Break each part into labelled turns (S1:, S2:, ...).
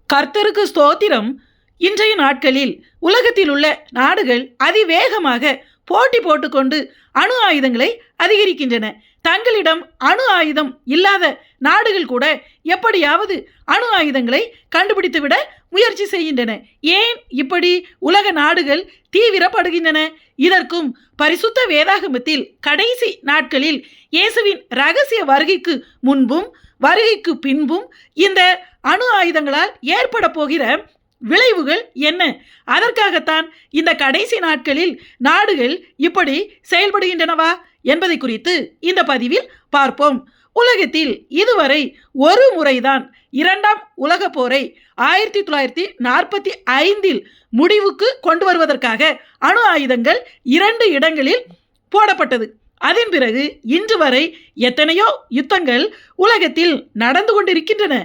S1: கர்த்தருக்கு ஸ்தோத்திரம். இன்றைய நாட்களில் உலகத்தில் உள்ள நாடுகள் அதிவேகமாக போட்டி போட்டுக்கொண்டு அணு ஆயுதங்களை அதிகரிக்கின்றன. தங்களிடம் அணு ஆயுதம் இல்லாத நாடுகள் கூட எப்படியாவது அணு ஆயுதங்களை கண்டுபிடித்துவிட முயற்சி செய்கின்றன. ஏன் இப்படி உலக நாடுகள் தீவிரப்படுகின்றன? இதற்கும் பரிசுத்த வேதாகமத்தில் கடைசி நாட்களில் இயேசுவின் இரகசிய வருகைக்கு முன்பும் வருகைக்கு பின்பும் இந்த அணு ஆயுதங்களால் ஏற்பட போகிற விளைவுகள் என்ன? அதற்காகத்தான் இந்த கடைசி நாட்களில் நாடுகள் இப்படி செயல்படுகின்றனவா என்பதை குறித்து இந்த பதிவில் பார்ப்போம். உலகத்தில் இதுவரை ஒரு முறைதான் இரண்டாம் உலக போரை 1945 முடிவுக்கு கொண்டு வருவதற்காக அணு ஆயுதங்கள் 2 இடங்களில் போடப்பட்டது. அதன் பிறகு இன்று வரை எத்தனையோ யுத்தங்கள் உலகத்தில் நடந்து கொண்டிருக்கின்றன.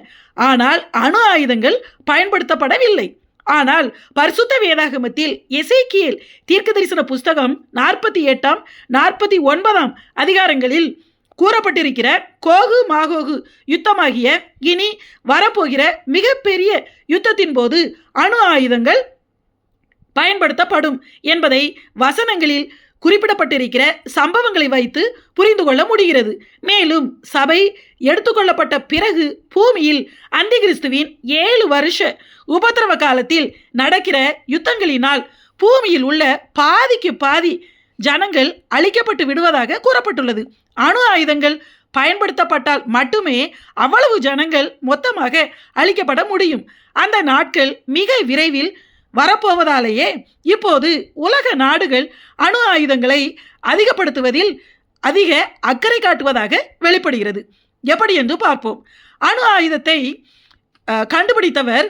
S1: ஆனால் அணு ஆயுதங்கள் பயன்படுத்தப்படவில்லை. ஆனால் பரிசுத்த வேதாகமத்தில் எசேக்கியேல் தீர்க்கதரிசன புஸ்தகம் 48, 49 அதிகாரங்களில் கூறப்பட்டிருக்கிற கோகு மாகோகு யுத்தமாகிய இனி வரப்போகிற மிகப்பெரிய யுத்தத்தின் போது அணு ஆயுதங்கள் பயன்படுத்தப்படும் என்பதை வசனங்களில் குறிப்பிடப்பட்டிருக்கிற சம்பவங்களை வைத்து புரிந்து கொள்ள முடிகிறது. மேலும் சபை எடுத்துக்கொள்ளப்பட்ட பிறகு பூமியில் அந்திகிறிஸ்துவின் 7 வருஷ உபத்திரவ காலத்தில் நடக்கிற யுத்தங்களினால் பூமியில் உள்ள பாதிக்கு பாதி ஜனங்கள் அழிக்கப்பட்டு விடுவதாக கூறப்பட்டுள்ளது. அணு ஆயுதங்கள் பயன்படுத்தப்பட்டால் மட்டுமே அவ்வளவு ஜனங்கள் மொத்தமாக அழிக்கப்பட முடியும். அந்த நாட்கள் மிக விரைவில் வரப்போவதாலேயே இப்போது உலக நாடுகள் அணு ஆயுதங்களை அதிகப்படுத்துவதில் அதிக அக்கறை காட்டுவதாக வெளிப்படுகிறது. எப்படி என்று பார்ப்போம். அணு ஆயுதத்தை கண்டுபிடித்தவர்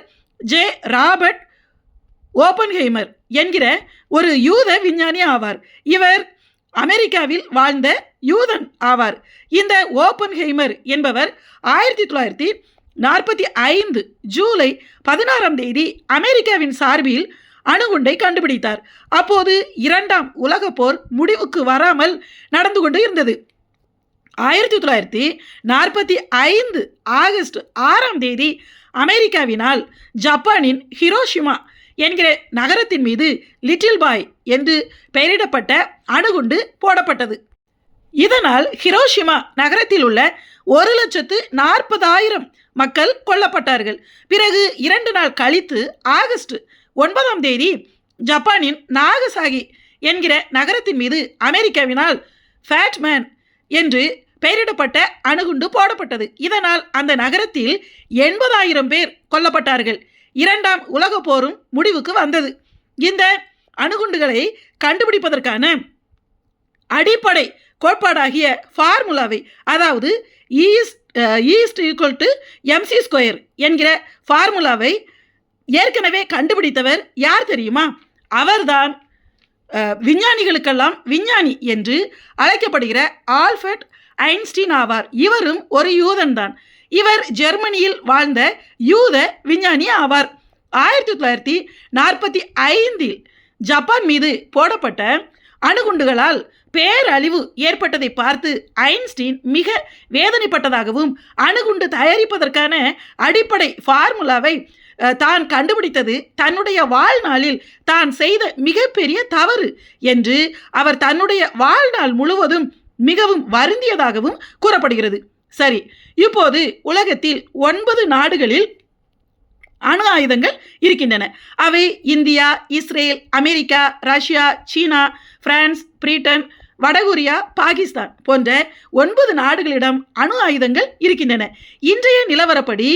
S1: ராபர்ட் ஓப்பன்ஹைமர் என்கிற ஒரு யூத விஞ்ஞானி ஆவார். இவர் அமெரிக்காவில் வாழ்ந்த யூதன் ஆவார். இந்த ஓப்பன்ஹைமர் என்பவர் 1945 ஜூலை 16 அமெரிக்காவின் சார்பில் அணுகுண்டை கண்டுபிடித்தார். அப்போது 2ஆம் உலக போர் முடிவுக்கு வராமல் நடந்து கொண்டு இருந்தது. 1945 ஆகஸ்ட் 6 அமெரிக்காவினால் ஜப்பானின் ஹிரோஷிமா என்கிற நகரத்தின் மீது லிட்டில் பாய் என்று பெயரிடப்பட்ட அணுகுண்டு போடப்பட்டது. இதனால் ஹிரோஷிமா நகரத்தில் உள்ள 1,40,000 மக்கள் கொல்லப்பட்டார்கள். பிறகு 2 நாள் கழித்து ஆகஸ்ட் 9 ஜப்பானின் நாகசாகி என்கிற நகரத்தின் மீது அமெரிக்காவினால் ஃபேட்மேன் என்று பெயரிடப்பட்ட அணுகுண்டு போடப்பட்டது. இதனால் அந்த நகரத்தில் 80,000 பேர் கொல்லப்பட்டார்கள். 2ஆம் உலக போரும் முடிவுக்கு வந்தது. இந்த அணுகுண்டுகளை கண்டுபிடிப்பதற்கான அடிப்படை கோட்பாடாகிய ஃபார்முலாவை, அதாவது E=mc² என்கிற ஃபார்முலாவை ஏற்கனவே கண்டுபிடித்தவர் யார் தெரியுமா? அவர்தான் விஞ்ஞானிகளுக்கெல்லாம் விஞ்ஞானி என்று அழைக்கப்படுகிற ஆல்பர்ட் ஐன்ஸ்டீன் ஆவார். இவரும் ஒரு யூதன் தான். இவர் ஜெர்மனியில் வாழ்ந்த யூத விஞ்ஞானி ஆவார். 1945 ஜப்பான் மீது போடப்பட்ட அணுகுண்டுகளால் பேரழிவு ஏற்பட்டதை பார்த்து ஐன்ஸ்டீன் மிக வேதனைப்பட்டதாகவும் அணுகுண்டு தயாரிப்பதற்கான அடிப்படை ஃபார்முலாவை தான் கண்டுபிடித்தது தன்னுடைய வாழ்நாளில் தான் செய்த மிகப்பெரிய தவறு என்று அவர் தன்னுடைய வாழ்நாள் முழுவதும் மிகவும் வருந்தியதாகவும் கூறப்படுகிறது. சரி, இப்போது உலகத்தில் 9 நாடுகளில் அணு ஆயுதங்கள் இருக்கின்றன. அவை இந்தியா, இஸ்ரேல், அமெரிக்கா, ரஷ்யா, சீனா, பிரான்ஸ், பிரிட்டன், வடகொரியா, பாகிஸ்தான் போன்ற 9 நாடுகளிடம் அணு ஆயுதங்கள் இருக்கின்றன. இன்றைய நிலவரப்படி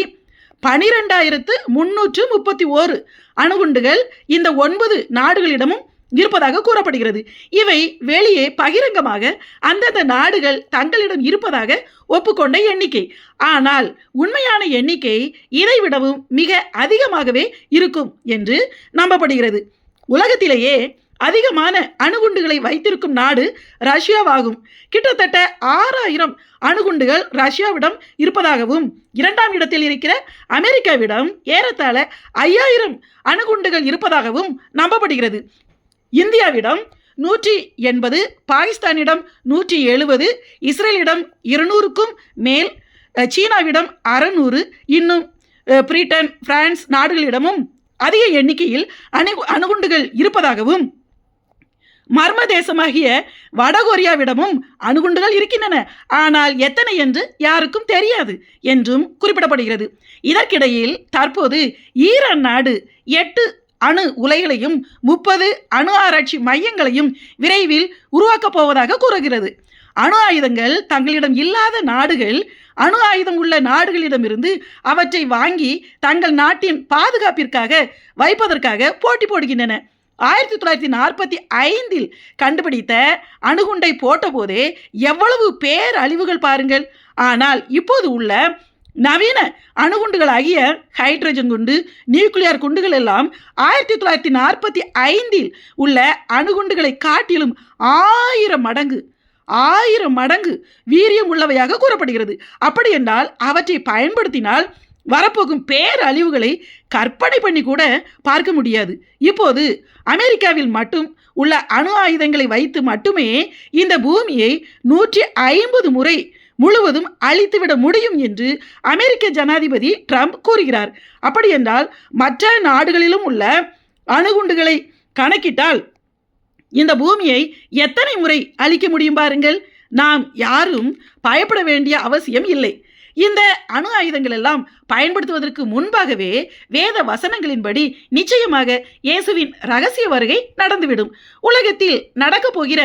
S1: 12,331 அணுகுண்டுகள் இந்த 9 நாடுகளிடமும் இருப்பதாக கூறப்படுகிறது. இவை வெளியே பகிரங்கமாக அந்தந்த நாடுகள் தங்களிடம் இருப்பதாக ஒப்புக்கொண்ட எண்ணிக்கை. ஆனால் உண்மையான எண்ணிக்கை இதைவிடவும் மிக அதிகமாகவே இருக்கும் என்று நம்பப்படுகிறது. உலகத்திலேயே அதிகமான அணுகுண்டுகளை வைத்திருக்கும் நாடு ரஷ்யாவாகும். கிட்டத்தட்ட 6,000 அணுகுண்டுகள் ரஷ்யாவிடம் இருப்பதாகவும் 2ஆம் இடத்தில் இருக்கிற அமெரிக்காவிடம் ஏறத்தாழ 5,000 அணுகுண்டுகள் இருப்பதாகவும் நம்பப்படுகிறது. இந்தியாவிடம் 180, பாகிஸ்தானிடம் 170, இஸ்ரேலிடம் 200க்கும் மேல், சீனாவிடம் 600, இன்னும் பிரிட்டன், பிரான்ஸ் நாடுகளிடமும் அதிக எண்ணிக்கையில் அணுகுண்டுகள் இருப்பதாகவும், மர்ம தேசமாகிய வடகொரியாவிடமும் அணுகுண்டுகள் இருக்கின்றன, ஆனால் எத்தனை என்று யாருக்கும் தெரியாது என்றும் குறிப்பிடப்படுகிறது. இதற்கிடையில் தற்போது ஈரான் நாடு 8 அணு உலைகளையும் 30 அணு ஆராய்ச்சி மையங்களையும் விரைவில் உருவாக்கப் போவதாக கூறுகிறது. அணு ஆயுதங்கள் தங்களிடம் இல்லாத நாடுகள் அணு ஆயுதம் உள்ள நாடுகளிடமிருந்து அவற்றை வாங்கி தங்கள் நாட்டின் பாதுகாப்பிற்காக வைப்பதற்காக போட்டி போடுகின்றன. 1945 கண்டுபிடித்த அணுகுண்டை போட்டபோதே எவ்வளவு பேரழிவுகள் பாருங்கள். ஆனால் இப்போது உள்ள நவீன அணுகுண்டுகளாகிய ஹைட்ரஜன் குண்டு, நியூக்ளியர் குண்டுகள் எல்லாம் 1945 உள்ள அணுகுண்டுகளை காட்டிலும் 1000 மடங்கு வீரியம் உள்ளவையாக கூறப்படுகிறது. அப்படி என்றால் அவற்றை பயன்படுத்தினால் வரப்போகும் பேரழிவுகளை கற்பனை பண்ணி கூட பார்க்க முடியாது. இப்போது அமெரிக்காவில் மட்டும் உள்ள அணு ஆயுதங்களை வைத்து மட்டுமே இந்த பூமியை 150 முறை முழுவதும் அழித்துவிட முடியும் என்று அமெரிக்க ஜனாதிபதி ட்ரம்ப் கூறுகிறார். அப்படி என்றால் மற்ற நாடுகளிலும் உள்ள அணுகுண்டுகளை கணக்கிட்டால் இந்த பூமியை எத்தனை முறை அழிக்க முடியும் பாருங்கள். நாம் யாரும் பயப்பட வேண்டிய அவசியம் இல்லை. இந்த அணு ஆயுதங்கள் எல்லாம் பயன்படுத்துவதற்கு முன்பாகவே வேத வசனங்களின்படி நிச்சயமாக இயேசுவின் ரகசிய வருகை நடந்துவிடும். உலகத்தில் நடக்கப் போகிற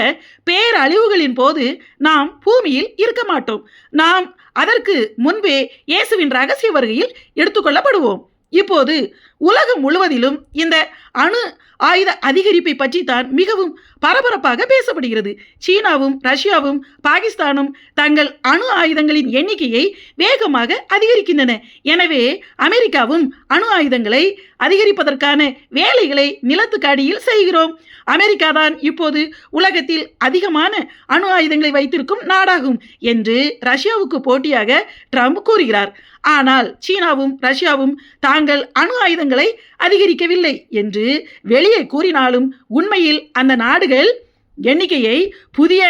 S1: பேரழிவுகளின் போது நாம் பூமியில் இருக்க மாட்டோம். நாம் அதற்கு முன்பே இயேசுவின் ரகசிய வருகையில் எடுத்துக்கொள்ளப்படுவோம். இப்போது உலகம் முழுவதிலும் இந்த அணு ஆயுத அதிகரிப்பை பற்றி தான் மிகவும் பரபரப்பாக பேசப்படுகிறது. சீனாவும் ரஷ்யாவும் பாகிஸ்தானும் தங்கள் அணு ஆயுதங்களின் எண்ணிக்கையை வேகமாக அதிகரிக்கின்றன. எனவே அமெரிக்காவும் அணு ஆயுதங்களை அதிகரிப்பதற்கான வேலைகளை நிலத்துக்கு அடியில் செய்கிறோம். அமெரிக்கா தான் இப்போது உலகத்தில் அதிகமான அணு ஆயுதங்களை வைத்திருக்கும் நாடாகும் என்று ரஷ்யாவுக்கு போட்டியாக ட்ரம்ப் கூறுகிறார். ஆனால் சீனாவும் ரஷ்யாவும் தாங்கள் அணு ஆயுதங்களை அதிகரிக்கவில்லை என்று வெளியே கூறினாலும் உண்மையில் அந்த நாடுகள் எண்ணிக்கையை புதிய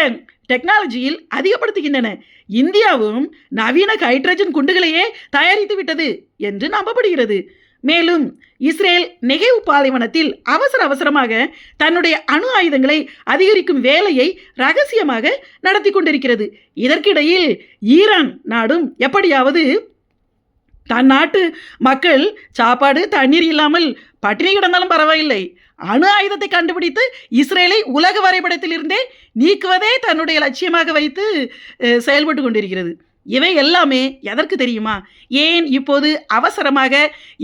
S1: டெக்னாலஜியில் அதிகப்படுத்துகின்றன. இந்தியாவும் நவீன ஹைட்ரஜன் குண்டுகளையே தயாரித்து விட்டது என்று நம்பப்படுகிறது. மேலும் இஸ்ரேல் நெகேவ் பாலைவனத்தில் அவசரமாக தன்னுடைய அணு ஆயுதங்களை அதிகரிக்கும் வேலையை ரகசியமாக நடத்தி கொண்டிருக்கிறது. இதற்கிடையில் ஈரான் நாடும் எப்படியாவது தன் நாட்டு மக்கள் சாப்பாடு தண்ணீர் இல்லாமல் பட்டினி கிடந்தாலும் பரவாயில்லை, அணு ஆயுதத்தை கண்டுபிடித்து இஸ்ரேலை உலக வரைபடத்திலிருந்தே நீக்குவதே தன்னுடைய லட்சியமாக வைத்து செயல்பட்டு கொண்டிருக்கிறது. இவை எல்லாமே எதற்கு தெரியுமா? ஏன் இப்போது அவசரமாக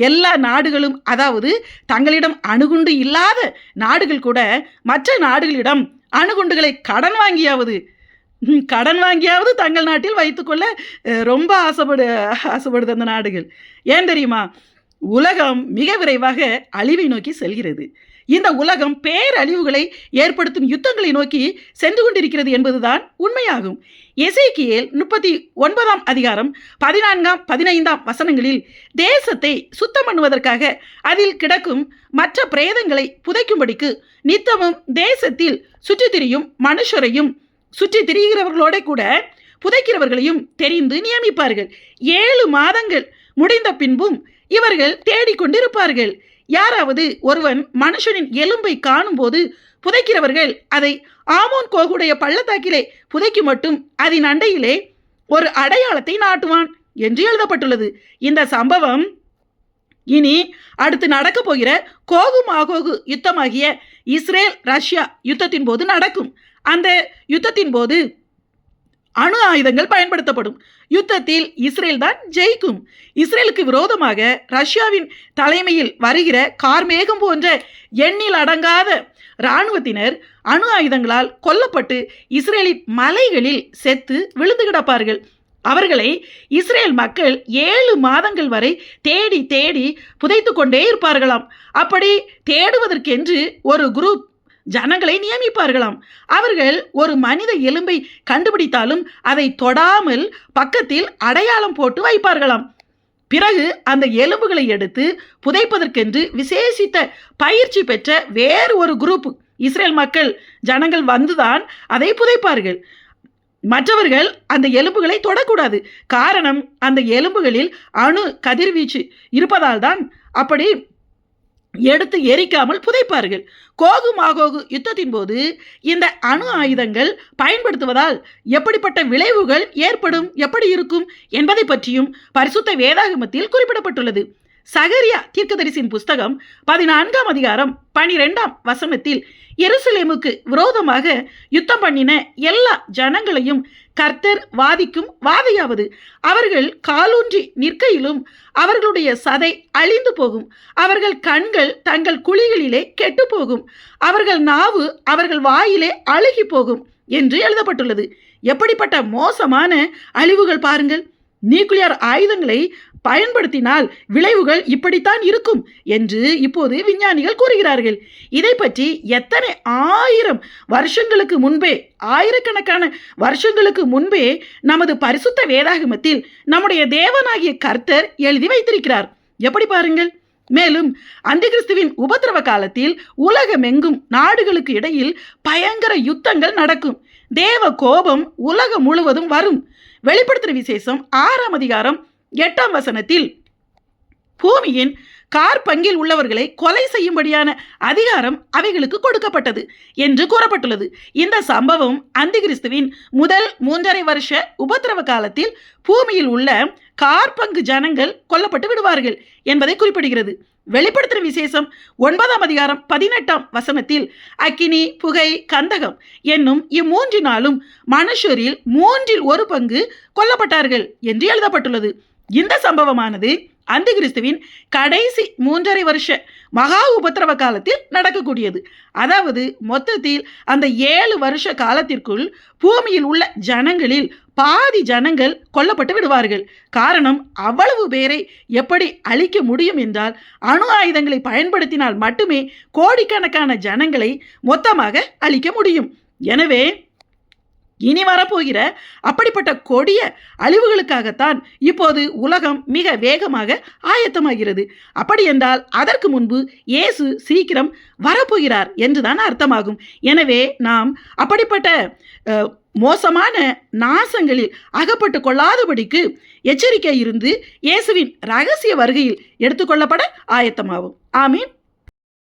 S1: எல்லா நாடுகளும், அதாவது தங்களிடம் அணுகுண்டு இல்லாத நாடுகள் கூட மற்ற நாடுகளிடம் அணுகுண்டுகளை கடன் வாங்கியாவது தங்கள் நாட்டில் வைத்துக்கொள்ள ரொம்ப ஆசைப்படுது அந்த நாடுகள். ஏன் தெரியுமா? உலகம் மிக விரைவாக அழிவை நோக்கி செல்கிறது. இந்த உலகம் பேரழிவுகளை ஏற்படுத்தும் யுத்தங்களை நோக்கி சென்று கொண்டிருக்கிறது என்பதுதான் உண்மையாகும். எசேக்கியேல் 39 அதிகாரம் 14, 15 வசனங்களில் தேசத்தை சுத்தம் பண்ணுவதற்காக அதில் கிடக்கும் மற்ற பிரேதங்களை புதைக்கும்படிக்கு நித்தமும் தேசத்தில் சுற்றி திரியும் மனுஷரையும் சுற்றி திரிகிறவர்களோட கூட புதைக்கிறவர்களையும் தெரிந்து நியமிப்பார்கள். 7 மாதங்கள் முடிந்த பின்பும் இவர்கள் தேடிக்கொண்டிருப்பார்கள். யாராவது ஒருவன் மனுஷனின் எலும்பை காணும் போது புதைக்கிறவர்கள் அதை ஆமோன் கோகுடைய பள்ளத்தாக்கிலே புதைக்கும் மட்டும் அதன் அண்டையிலே ஒரு அடையாளத்தை நாட்டுவான் என்று எழுதப்பட்டுள்ளது. இந்த சம்பவம் இனி அடுத்து நடக்க போகிற கோகு மாகோகு யுத்தமாகிய இஸ்ரேல் ரஷ்யா யுத்தத்தின் போது நடக்கும். அந்த யுத்தத்தின் போது அணு ஆயுதங்கள் பயன்படுத்தப்படும். யுத்தத்தில் இஸ்ரேல் தான் ஜெயிக்கும். இஸ்ரேலுக்கு விரோதமாக ரஷ்யாவின் தலைமையில் வருகிற கார்மேகம் போன்ற எண்ணில் அடங்காத இராணுவத்தினர் அணு ஆயுதங்களால் கொல்லப்பட்டு இஸ்ரேலின் மலைகளில் செத்து விழுந்து கிடப்பார்கள். அவர்களை இஸ்ரேல் மக்கள் 7 மாதங்கள் வரை தேடி புதைத்து கொண்டே இருப்பார்களாம். அப்படி தேடுவதற்கென்று ஒரு குரூப் ஜனங்களை நியமிப்பார்களாம். அவர்கள் ஒரு மனித எலும்பை கண்டுபிடித்தாலும் அதை தொடாமல் பக்கத்தில் அடையாளம் போட்டு வைப்பார்களாம். பிறகு அந்த எலும்புகளை எடுத்து புதைப்பதற்கென்று விசேஷித்த பயிற்சி பெற்ற வேறு ஒரு குரூப் இஸ்ரேல் மக்கள் ஜனங்கள் வந்துதான் அதை புதைப்பார்கள். மற்றவர்கள் அந்த எலும்புகளை தொடக்கூடாது. காரணம், அந்த எலும்புகளில் அணு கதிர்வீச்சு இருப்பதால் தான் அப்படி எடுத்து எரிக்காமல் புதைப்பார்கள். கோகு மாகோகு யுத்தத்தின் போது இந்த அணு ஆயுதங்கள் பயன்படுத்துவதால் எப்படிப்பட்ட விளைவுகள் ஏற்படும், எப்படி இருக்கும் என்பதை பற்றியும் பரிசுத்த வேதாகமத்தில் குறிப்பிடப்பட்டுள்ளது. சகரியா தீர்க்கதரிசியின் புஸ்தகம் 14ஆம் அதிகாரம் 12ஆம் வசனத்தில் எருசலேமுக்கு விரோதமாக யுத்தம் பண்ணின எல்லா ஜனங்களையும் கர்த்தர் வாதிக்கும் வாதையாவது, அவர்கள் காலூன்றி நிற்கையிலும் அவர்களுடைய சதை அழிந்து போகும், அவர்கள் கண்கள் தங்கள் குழிகளிலே கெட்டு போகும், அவர்கள் நாவு அவர்கள் வாயிலே அழுகி போகும் என்று எழுதப்பட்டுள்ளது. எப்படிப்பட்ட மோசமான அழிவுகள் பாருங்கள். நியூக்ளியர் ஆயுதங்களை பயன்படுத்தினால் விளைவுகள் இப்படித்தான் இருக்கும் என்று இப்போது விஞ்ஞானிகள் கூறுகிறார்கள். இதை பற்றி எத்தனை ஆயிரம் வருஷங்களுக்கு முன்பே, ஆயிரக்கணக்கான வருஷங்களுக்கு முன்பே நமது பரிசுத்த வேதாகமத்தில் நம்முடைய தேவனாகிய கர்த்தர் எழுதி வைத்திருக்கிறார். எப்படி பாருங்கள். மேலும் அந்திகிறிஸ்துவின் உபத்திரவ காலத்தில் உலகமெங்கும் நாடுகளுக்கு இடையில் பயங்கர யுத்தங்கள் நடக்கும். தேவ கோபம் உலகம் முழுவதும் வரும். வெளிப்படுத்துற விசேஷம் 6ஆம் அதிகாரம் 8ஆம் வசனத்தில் பூமியின் கார்பங்கில் உள்ளவர்களை கொலை செய்யும்படியான அதிகாரம் அவைகளுக்கு கொடுக்கப்பட்டது என்று கூறப்பட்டுள்ளது. இந்த சம்பவம் அந்திகிறிஸ்துவின் முதல் 3.5 வருஷ உபத்திரவ காலத்தில் பூமியில் உள்ள கார்பங்கு ஜனங்கள் கொல்லப்பட்டு விடுவார்கள் என்பதை குறிப்பிடுகிறது. வெளிப்படுத்துற விசேஷம் 9ஆம் அதிகாரம் 18ஆம் வசனத்தில் அக்கினி, புகை, கந்தகம் என்னும் இம்மூன்றினாலும் மனுஷரில் 1/3 கொல்லப்பட்டார்கள் என்று எழுதப்பட்டுள்ளது. இந்த சம்பவமானது அந்திகிறிஸ்துவின் கடைசி 3.5 வருஷ மகா உபத்திரவ காலத்தில் நடக்கக்கூடியது. அதாவது மொத்தத்தில் அந்த 7 வருஷ காலத்திற்குள் பூமியில் உள்ள ஜனங்களில் பாதி ஜனங்கள் கொல்லப்பட்டு விடுவார்கள். காரணம், அவ்வளவு பேரை எப்படி அழிக்க முடியும் என்றால் அணு ஆயுதங்களை பயன்படுத்தினால் மட்டுமே கோடிக்கணக்கான ஜனங்களை மொத்தமாக அழிக்க முடியும். எனவே இனி வரப்போகிற அப்படிப்பட்ட கொடிய அழிவுகளுக்காகத்தான் இப்போது உலகம் மிக வேகமாக ஆயத்தமாகிறது. அப்படி என்றால் அதற்கு முன்பு இயேசு சீக்கிரம் வரப்போகிறார் என்றுதான் அர்த்தமாகும். எனவே நாம் அப்படிப்பட்ட மோசமான நாசங்களில் அகப்பட்டு கொள்ளாதபடிக்கு எச்சரிக்கை இருந்து இயேசுவின் ரகசிய வருகையில் எடுத்துக்கொள்ளப்பட ஆயத்தமாகும். ஆமீன்.